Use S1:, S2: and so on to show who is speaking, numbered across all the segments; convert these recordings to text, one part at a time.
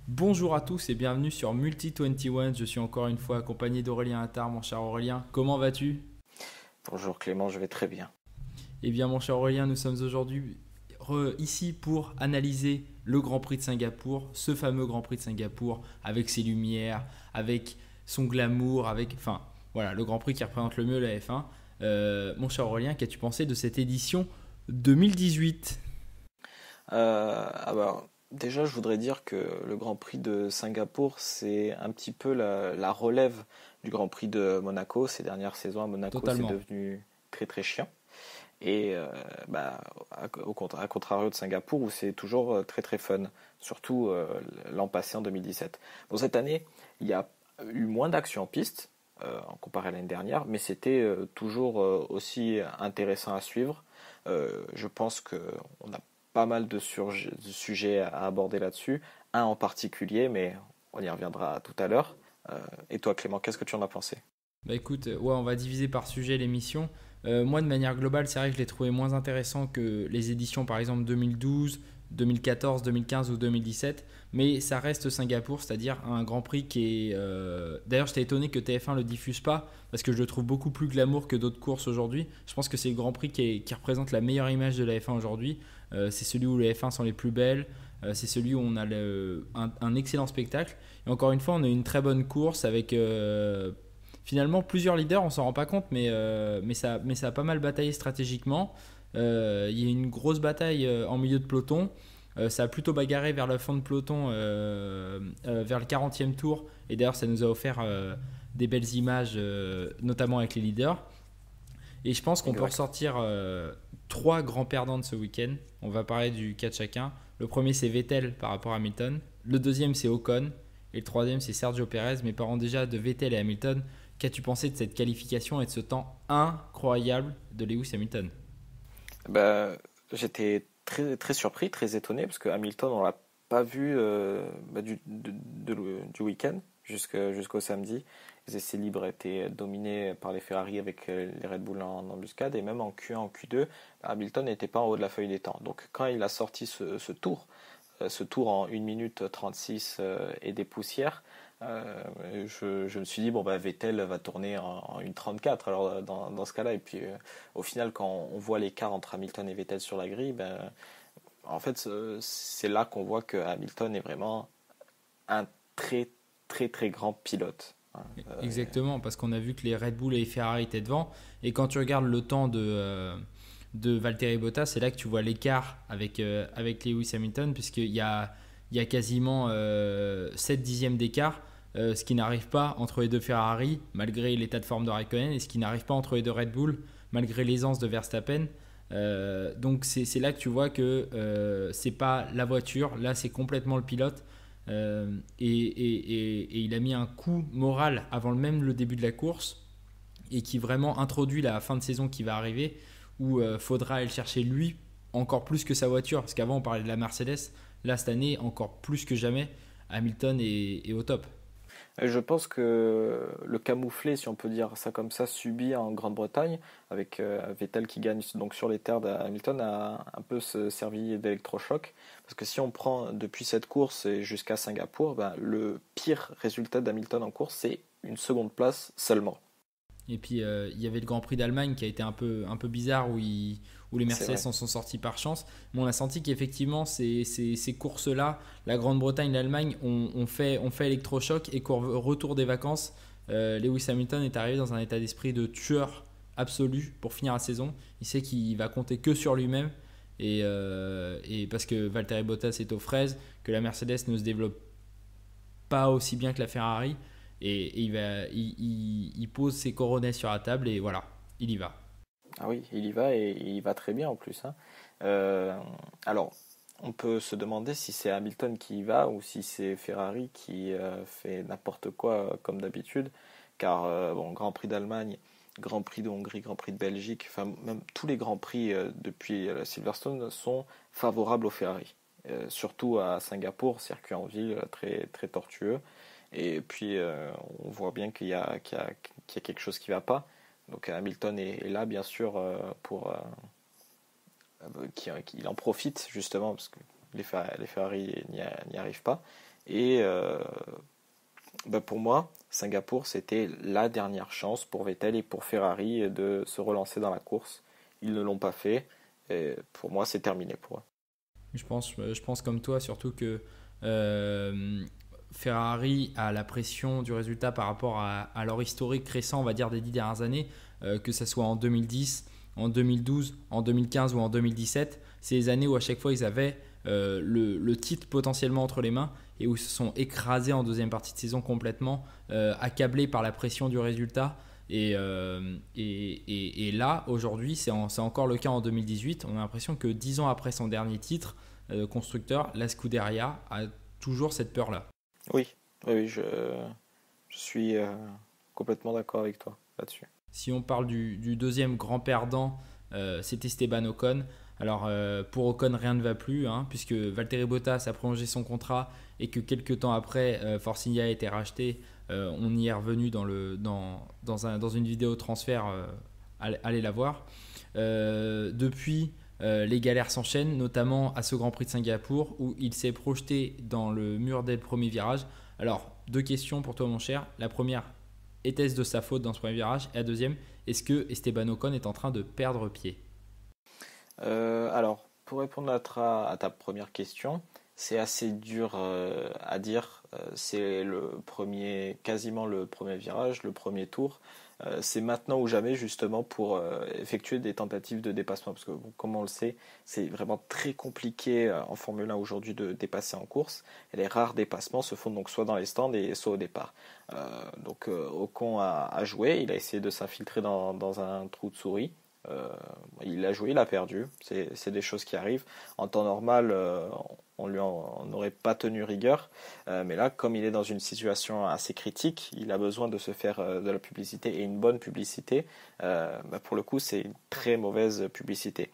S1: Bonjour à tous et bienvenue sur Multi 21. Je suis encore une fois accompagné d'Aurélien Attard. Mon cher Aurélien, comment vas-tu?
S2: Bonjour Clément, je vais très bien.
S1: Eh bien, mon cher Aurélien, nous sommes aujourd'hui ici pour analyser le Grand Prix de Singapour, ce fameux Grand Prix de Singapour, avec ses lumières, avec son glamour, enfin, voilà, le Grand Prix qui représente le mieux la F1. Mon cher Aurélien, qu'as-tu pensé de cette édition 2018?
S2: Déjà, je voudrais dire que le Grand Prix de Singapour, c'est un petit peu la relève du Grand Prix de Monaco. Ces dernières saisons à Monaco, c'est
S1: Totalement.
S2: devenu très très chiant. Et à contrario de Singapour, où c'est toujours très très fun, surtout l'an passé en 2017. Bon, cette année, il y a eu moins d'actions en piste en comparé à l'année dernière, mais c'était toujours aussi intéressant à suivre. Je pense qu'on a pas mal de sujets à aborder là-dessus, un en particulier, mais on y reviendra tout à l'heure. Et toi, Clément, qu'est-ce que tu en as pensé?
S1: Bah écoute, ouais, on va diviser par sujet l'émission. Moi, de manière globale, c'est vrai que je l'ai trouvé moins intéressant que les éditions, par exemple 2012, 2014, 2015 ou 2017. Mais ça reste Singapour, c'est-à-dire un Grand Prix qui est. D'ailleurs, j'étais étonné que TF1 le diffuse pas, parce que je le trouve beaucoup plus glamour que d'autres courses aujourd'hui. Je pense que c'est le Grand Prix qui représente la meilleure image de la F1 aujourd'hui. C'est celui où les F1 sont les plus belles. C'est celui où on a un excellent spectacle. Et encore une fois, on a une très bonne course avec finalement plusieurs leaders, on s'en rend pas compte, mais ça a pas mal bataillé stratégiquement. Il y a eu une grosse bataille en milieu de peloton. Ça a plutôt bagarré vers le fond de peloton, vers le 40e tour. Et d'ailleurs, ça nous a offert des belles images, notamment avec les leaders. Et je pense qu'on peut
S2: Exact.
S1: ressortir trois grands perdants de ce week-end. On va parler du cas de chacun. Le premier, c'est Vettel par rapport à Hamilton. Le deuxième, c'est Ocon. Et le troisième, c'est Sergio Perez. Mais parlons déjà de Vettel et Hamilton. Qu'as-tu pensé de cette qualification et de ce temps incroyable de Lewis Hamilton?
S2: Bah, j'étais très, très surpris, très étonné, parce que Hamilton, on l'a pas vu du week-end jusqu'au samedi. Les essais libres étaient dominés par les Ferrari avec les Red Bull en embuscade, et même en Q1, en Q2, Hamilton n'était pas en haut de la feuille des temps. Donc quand il a sorti ce tour en 1 minute 36 et des poussières, je me suis dit, bon, bah, Vettel va tourner en 1,34 alors dans ce cas-là. Et puis au final, quand on voit l'écart entre Hamilton et Vettel sur la grille, ben, en fait, c'est là qu'on voit que Hamilton est vraiment un très très très grand pilote. Hein.
S1: Exactement, parce qu'on a vu que les Red Bull et les Ferrari étaient devant. Et quand tu regardes le temps de Valtteri Bottas, c'est là que tu vois l'écart avec Lewis Hamilton, puisqu'il y a quasiment 7 dixièmes d'écart, ce qui n'arrive pas entre les deux Ferrari, malgré l'état de forme de Raikkonen, et ce qui n'arrive pas entre les deux Red Bull, malgré l'aisance de Verstappen. Donc c'est là que tu vois que c'est pas la voiture, là c'est complètement le pilote. Et il a mis un coup moral avant même le début de la course et qui vraiment introduit la fin de saison qui va arriver où faudra aller le chercher lui encore plus que sa voiture. Parce qu'avant on parlait de la Mercedes, là cette année encore plus que jamais, Hamilton est au top.
S2: Je pense que le camouflet, si on peut dire ça comme ça, subi en Grande-Bretagne, avec Vettel qui gagne donc sur les terres d'Hamilton, a un peu servi d'électrochoc. Parce que si on prend depuis cette course et jusqu'à Singapour, ben, le pire résultat d'Hamilton en course, c'est une seconde place seulement.
S1: Et puis il y avait le Grand Prix d'Allemagne qui a été un peu bizarre où les
S2: C'est
S1: Mercedes
S2: vrai.
S1: en sont sortis par chance. Mais on a senti qu'effectivement ces courses-là, la Grande-Bretagne, l'Allemagne, ont fait électrochoc et qu'au retour des vacances, Lewis Hamilton est arrivé dans un état d'esprit de tueur absolu pour finir la saison. Il sait qu'il va compter que sur lui-même et parce que Valtteri Bottas est aux fraises, que la Mercedes ne se développe pas aussi bien que la Ferrari. Et il pose ses coronets sur la table et voilà, il y va.
S2: Ah oui, il y va et il y va très bien en plus. Hein. Euh, alors, on peut se demander si c'est Hamilton qui y va ou si c'est Ferrari qui fait n'importe quoi comme d'habitude. Car, bon, Grand Prix d'Allemagne, Grand Prix de Hongrie, Grand Prix de Belgique, enfin, même tous les Grands Prix depuis Silverstone sont favorables aux Ferrari. Surtout à Singapour, circuit en ville très, très tortueux. Et puis, on voit bien qu'il y a quelque chose qui ne va pas. Donc Hamilton est là, bien sûr, pour qu'il en profite, justement, parce que les Ferrari n'y arrivent pas. Et pour moi, Singapour, c'était la dernière chance pour Vettel et pour Ferrari de se relancer dans la course. Ils ne l'ont pas fait. Et pour moi, c'est terminé pour eux.
S1: Je pense comme toi, surtout que euh, Ferrari a la pression du résultat par rapport à leur historique récent, on va dire, des 10 dernières années, que ce soit en 2010, en 2012, en 2015 ou en 2017. C'est les années où à chaque fois ils avaient le titre potentiellement entre les mains et où ils se sont écrasés en deuxième partie de saison complètement, accablés par la pression du résultat. Et là, aujourd'hui, c'est encore le cas en 2018. On a l'impression que 10 ans après son dernier titre constructeur, la Scuderia a toujours cette peur-là.
S2: Oui, oui, je suis complètement d'accord avec toi là-dessus.
S1: Si on parle du deuxième grand perdant, c'est Esteban Ocon. Alors pour Ocon, rien ne va plus, hein, puisque Valtteri Bottas a prolongé son contrat et que quelques temps après, Force India a été racheté. On y est revenu dans une vidéo transfert, allez la voir. Depuis, les galères s'enchaînent, notamment à ce Grand Prix de Singapour où il s'est projeté dans le mur dès le premier virage. Alors, deux questions pour toi, mon cher. La première, était-ce de sa faute dans ce premier virage? Et la deuxième, est-ce que Esteban Ocon est en train de perdre pied?
S2: Alors, pour répondre à ta première question, c'est assez dur à dire. C'est quasiment le premier virage, le premier tour. C'est maintenant ou jamais justement pour effectuer des tentatives de dépassement. Parce que, bon, comme on le sait, c'est vraiment très compliqué en Formule 1 aujourd'hui de dépasser en course. Et les rares dépassements se font donc soit dans les stands et soit au départ. Ocon a joué, il a essayé de s'infiltrer dans un trou de souris. Euh, il a joué, il a perdu. C'est des choses qui arrivent. En temps normal, on n'aurait pas tenu rigueur. Mais là, comme il est dans une situation assez critique, il a besoin de se faire de la publicité et une bonne publicité. Pour le coup, c'est une très mauvaise publicité.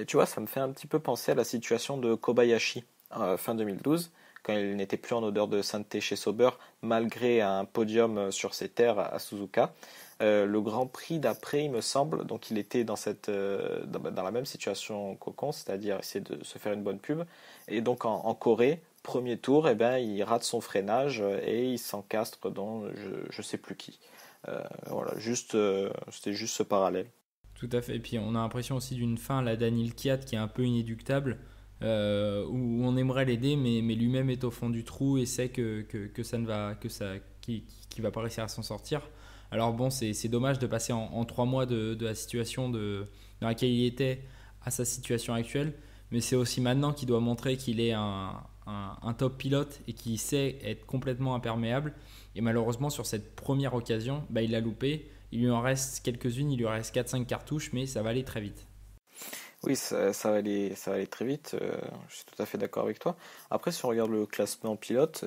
S2: Tu vois, ça me fait un petit peu penser à la situation de Kobayashi fin 2012, quand il n'était plus en odeur de sainteté chez Sauber, malgré un podium sur ses terres à Suzuka. Le Grand Prix d'après, il me semble, donc il était dans la même situation qu'Ocon, c'est-à-dire essayer de se faire une bonne pub. Et donc en Corée, premier tour, il rate son freinage et il s'encastre dans je sais plus qui. Voilà, c'était juste ce parallèle.
S1: Tout à fait. Et puis on a l'impression aussi d'une fin, la Daniel Kiat, qui est un peu inéductable, où on aimerait l'aider, mais lui-même est au fond du trou et sait que ça ne va, qu'il va pas réussir à s'en sortir. Alors bon, c'est dommage de passer en 3 mois de la situation dans laquelle il était à sa situation actuelle, mais c'est aussi maintenant qu'il doit montrer qu'il est un top pilote et qu'il sait être complètement imperméable. Et malheureusement, sur cette première occasion, il l'a loupé. Il lui en reste quelques-unes, il lui reste 4-5 cartouches, mais ça va aller très vite.
S2: Oui, ça va aller très vite, je suis tout à fait d'accord avec toi. Après, si on regarde le classement pilote,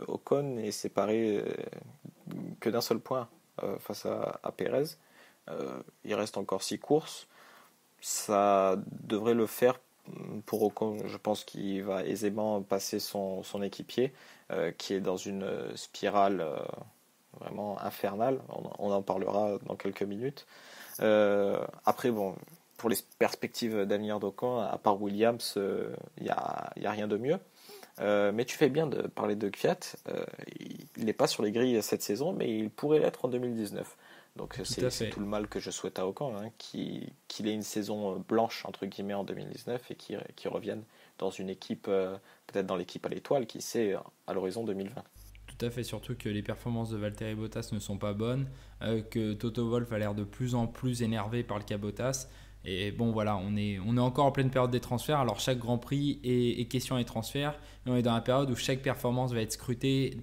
S2: Ocon est séparé que d'un seul point face à Pérez. Il reste encore 6 courses. Ça devrait le faire pour Ocon. Je pense qu'il va aisément passer son équipier, qui est dans une spirale vraiment infernale. On en parlera dans quelques minutes. Après, bon, pour les perspectives d'avenir d'Ocon, à part Williams, il y a rien de mieux. Mais tu fais bien de parler de Kvyat. Il n'est pas sur les grilles cette saison, mais il pourrait l'être en 2019. Donc c'est tout le mal que je souhaite à Ocon, hein, qu'il ait une saison blanche entre guillemets en 2019 et qu'il revienne dans une équipe, peut-être dans l'équipe à l'étoile, qui sait, à l'horizon 2020.
S1: Tout à fait, surtout que les performances de Valtteri Bottas ne sont pas bonnes, que Toto Wolff a l'air de plus en plus énervé par le cas Bottas. Et bon, voilà, on est encore en pleine période des transferts. Alors, chaque Grand Prix est question des transferts. Et on est dans la période où chaque performance va être scrutée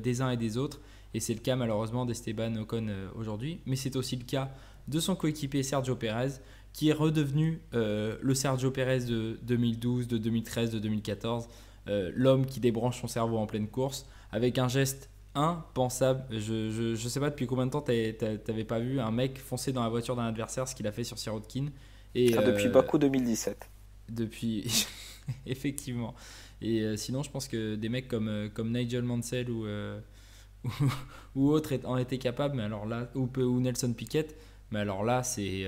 S1: des uns et des autres. Et c'est le cas malheureusement d'Esteban Ocon aujourd'hui. Mais c'est aussi le cas de son coéquipier Sergio Pérez, qui est redevenu le Sergio Pérez de 2012, de 2013, de 2014. L'homme qui débranche son cerveau en pleine course avec un geste impensable. Je ne sais pas depuis combien de temps t'avais pas vu un mec foncer dans la voiture d'un adversaire, ce qu'il a fait sur Sirotkin.
S2: Depuis Bakou 2017.
S1: Depuis, effectivement. Et sinon, je pense que des mecs comme Nigel Mansell ou autres en étaient capables, mais alors là, ou Nelson Piquet, mais alors là, c'est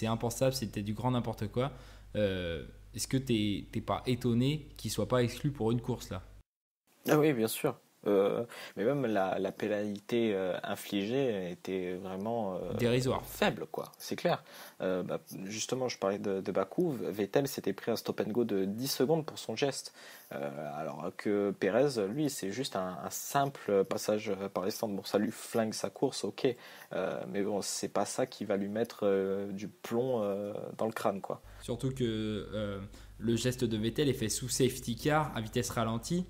S1: impensable, c'était du grand n'importe quoi. Est-ce que t'es pas étonné qu'il soit pas exclu pour une course là?
S2: Ah oui, bien sûr. Mais même la pénalité infligée était vraiment
S1: Dérisoire.
S2: faible, quoi. C'est clair. Justement, je parlais de Bakou. Vettel s'était pris un stop and go de 10 secondes pour son geste. Alors que Pérez, lui, c'est juste un simple passage par les stands. Bon, ça lui flingue sa course, ok. Mais bon, c'est pas ça qui va lui mettre du plomb dans le crâne, quoi.
S1: Surtout que le geste de Vettel est fait sous safety car à vitesse ralentie.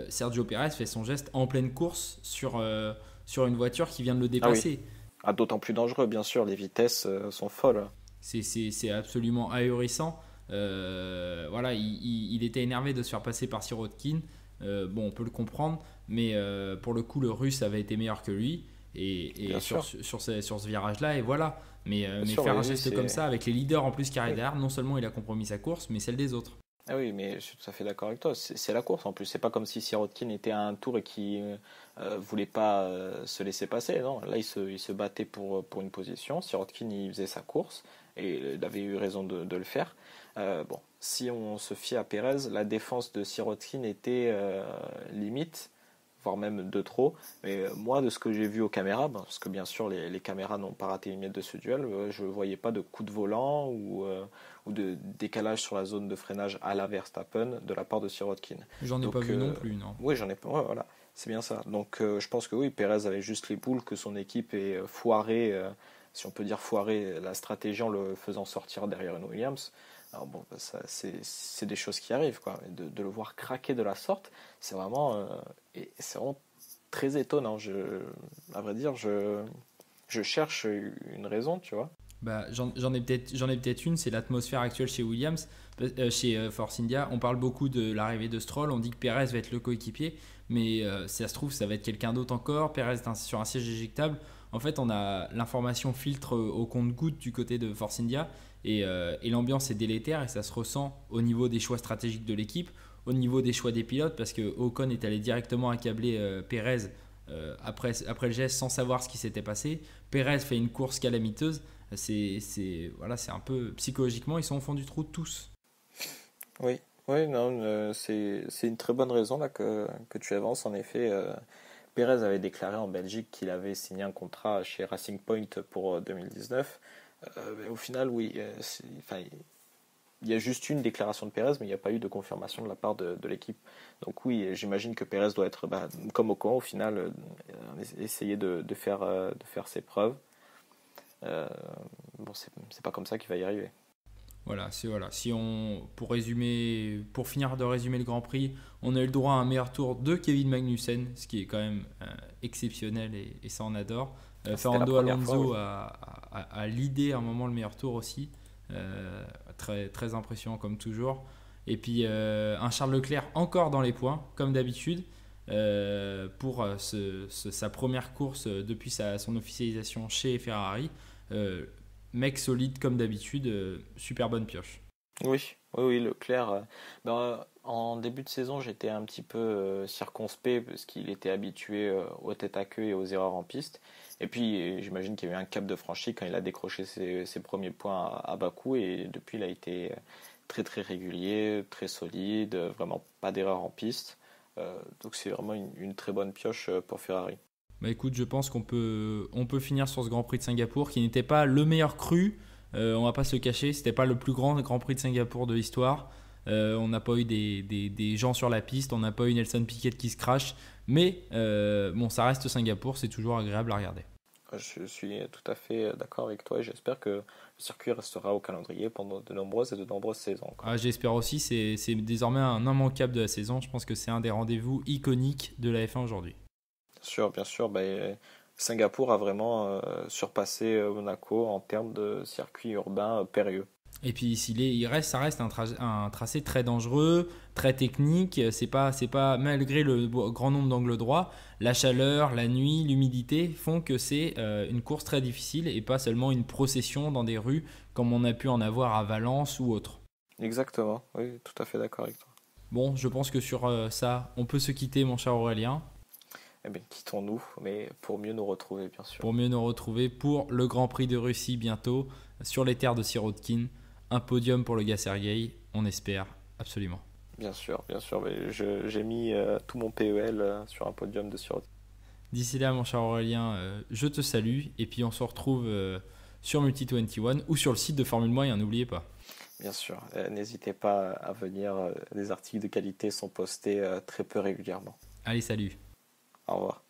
S1: Sergio Pérez fait son geste en pleine course sur une voiture qui vient de le
S2: Ah oui.
S1: dépasser.
S2: Ah, d'autant plus dangereux, bien sûr. Les vitesses sont folles.
S1: C'est absolument ahurissant. Voilà, il était énervé de se faire passer par Sirotkin. Bon, on peut le comprendre, mais pour le coup, le Russe avait été meilleur que lui. Et
S2: Bien sûr.
S1: sur ce virage-là, et voilà.
S2: Bien
S1: Mais
S2: sûr,
S1: faire un
S2: oui, oui,
S1: geste comme ça avec les leaders en plus qui arrivent
S2: oui.
S1: derrière, non seulement il a compromis sa course, mais celle des autres.
S2: Ah oui, mais je suis tout à fait d'accord avec toi. C'est la course en plus. C'est pas comme si Sirotkin était à un tour et qui voulait pas se laisser passer. Non, là il se battait pour une position. Sirotkin il faisait sa course et il avait eu raison de le faire. Bon, si on se fie à Pérez, la défense de Sirotkin était limite, voire même de trop. Mais moi, de ce que j'ai vu aux caméras, parce que bien sûr les caméras n'ont pas raté une miette de ce duel, je ne voyais pas de coup de volant ou de décalage sur la zone de freinage à la Verstappen de la part de Sirotkin.
S1: J'en ai
S2: Donc,
S1: pas vu non plus, non.
S2: oui, j'en ai pas. Ouais, voilà, c'est bien ça. Donc, je pense que oui, Pérez avait juste les boules que son équipe ait foiré, si on peut dire foiré, la stratégie en le faisant sortir derrière une Williams. Alors bon, c'est des choses qui arrivent, quoi. De le voir craquer de la sorte, c'est vraiment très étonnant. À vrai dire, je cherche une raison, tu vois.
S1: Bah, j'en ai peut-être une, c'est l'atmosphère actuelle chez Williams, chez Force India. On parle beaucoup de l'arrivée de Stroll, on dit que Perez va être le coéquipier, mais si ça se trouve, ça va être quelqu'un d'autre encore. Perez est sur un siège éjectable. En fait, on a l'information filtre au compte-gouttes du côté de Force India et l'ambiance est délétère et ça se ressent au niveau des choix stratégiques de l'équipe, au niveau des choix des pilotes, parce que Ocon est allé directement accabler Perez après le geste sans savoir ce qui s'était passé. Perez fait une course calamiteuse. Voilà, c'est un peu psychologiquement, ils sont au fond du trou tous.
S2: Oui, oui, non, c'est une très bonne raison là que tu avances. En effet, Pérez avait déclaré en Belgique qu'il avait signé un contrat chez Racing Point pour 2019. Mais au final, oui, enfin, il y a juste une déclaration de Pérez, mais il n'y a pas eu de confirmation de la part de l'équipe. Donc oui, j'imagine que Pérez doit être comme Ocon au final, essayer de faire ses preuves. Bon, c'est pas comme ça qu'il va y arriver.
S1: Voilà. Pour finir de résumer le Grand Prix, on a eu le droit à un meilleur tour de Kevin Magnussen, ce qui est quand même exceptionnel et ça on adore.
S2: C'était la
S1: Fernando
S2: première fois,
S1: Alonso
S2: oui.
S1: a leadé à un moment le meilleur tour aussi. Très, très impressionnant comme toujours. Et puis un Charles Leclerc encore dans les points, comme d'habitude, pour sa première course depuis son officialisation chez Ferrari. Mec solide comme d'habitude, super bonne pioche.
S2: Oui, oui, oui, Leclerc. En début de saison, j'étais un petit peu circonspect parce qu'il était habitué aux têtes à queue et aux erreurs en piste. Et puis, j'imagine qu'il y a eu un cap de franchi quand il a décroché ses premiers points à Bakou. Et depuis, il a été très, très régulier, très solide, vraiment pas d'erreur en piste. Donc, c'est vraiment une très bonne pioche pour Ferrari.
S1: Bah écoute, je pense on peut finir sur ce Grand Prix de Singapour qui n'était pas le meilleur cru. On va pas se le cacher, c'était pas le plus grand Grand Prix de Singapour de l'histoire. On n'a pas eu des gens sur la piste, on n'a pas eu Nelson Piquet qui se crache. Mais bon, ça reste Singapour, c'est toujours agréable à regarder.
S2: Je suis tout à fait d'accord avec toi et j'espère que le circuit restera au calendrier pendant de nombreuses et de nombreuses saisons, quoi.
S1: Ah, j'espère aussi, c'est désormais un immanquable de la saison. Je pense que c'est un des rendez-vous iconiques de la F1 aujourd'hui.
S2: Bien sûr, Singapour a vraiment surpassé Monaco en termes de circuit urbain périlleux.
S1: Et puis ça reste un tracé très dangereux, très technique. C'est pas malgré le grand nombre d'angles droits, la chaleur, la nuit, l'humidité font que c'est une course très difficile et pas seulement une procession dans des rues comme on a pu en avoir à Valence ou autre.
S2: Exactement, oui, tout à fait d'accord avec toi.
S1: Bon, je pense que sur ça, on peut se quitter, mon cher Aurélien,
S2: Eh bien, quittons-nous, mais pour mieux nous retrouver, bien sûr.
S1: pour mieux nous retrouver pour le Grand Prix de Russie bientôt sur les terres de Sirotkin. Un podium pour le gars Sergueï, on espère absolument.
S2: Bien sûr, bien sûr. Mais j'ai mis tout mon PEL sur un podium de sûreté.
S1: D'ici là, mon cher Aurélien, je te salue et puis on se retrouve sur Multi 21 ou sur le site de Formule Moyen, n'oubliez pas.
S2: Bien sûr. N'hésitez pas à venir. Des articles de qualité sont postés très peu régulièrement.
S1: Allez, salut.
S2: Au revoir.